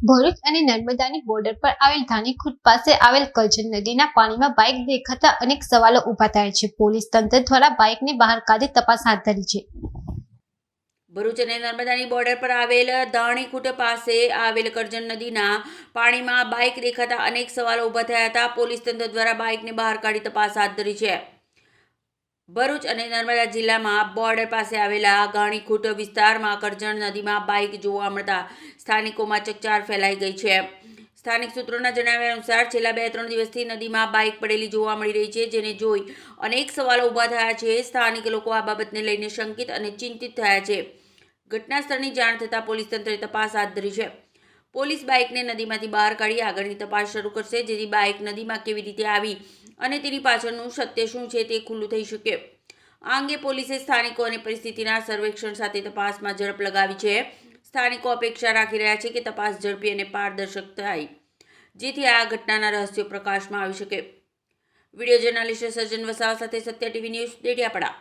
ભરૂચ અને નર્મદાની બોર્ડર પર આવેલ ધાનીખુટ પાસે આવેલ કરજણ નદીના પાણીમાં બાઇક દેખાતા અનેક સવાલો ઊભા થયા છે. પોલીસ તંત્ર દ્વારા બાઇકને બહાર કાઢી તપાસ હાથ ધરી છે. ભરૂચ અને નર્મદાની બોર્ડર પર આવેલ ધાણીખુટ પાસે આવેલ કરજણ નદીના પાણીમાં બાઇક દેખાતા અનેક સવાલો ઊભા થયા હતા. પોલીસ તંત્ર દ્વારા બાઇકને બહાર કાઢી તપાસ હાથ ધરી છે. ભરૂચ અને નર્મદા જિલ્લામાં બોર્ડર પાસે આવેલા ધાણીખુટ વિસ્તારમાં કરજણ નદીમાં બાઇક જોવા મળતા સ્થાનિકોમાં ચકચાર ફેલાઈ ગઈ છે. સ્થાનિક સૂત્રોના જણાવ્યા અનુસાર છેલ્લા 2-3 દિવસથી નદીમાં બાઇક પડેલી જોવા મળી રહી છે, જેને જોઈ અનેક સવાલો ઊભા થયા છે. સ્થાનિક લોકો આ બાબતને લઈને શંકિત અને ચિંતિત થયા છે. ઘટના સ્થળની જાણ થતાં પોલીસ તંત્રએ તપાસ હાથ ધરી છે. પોલીસ બાઇકને નદીમાંથી બહાર કાઢી આગળની તપાસ શરૂ કરશે, જેથી બાઇક નદીમાં કેવી રીતે આવી અને તેની પાછળનું સત્ય શું છે તે ખુલ્લું થઈ શકે. આ અંગે પોલીસે સ્થાનિકો અને પરિસ્થિતિના સર્વેક્ષણ સાથે તપાસમાં ઝડપ લગાવી છે. સ્થાનિકો અપેક્ષા રાખી રહ્યા છે કે તપાસ ઝડપી અને પારદર્શક થાય, જેથી આ ઘટનાના રહસ્યો પ્રકાશમાં આવી શકે. વિડીયો જર્નાલિસ્ટ સર્જન વસાવા સાથે સત્ય ટીવી ન્યૂઝ, ડેડિયાપાડા.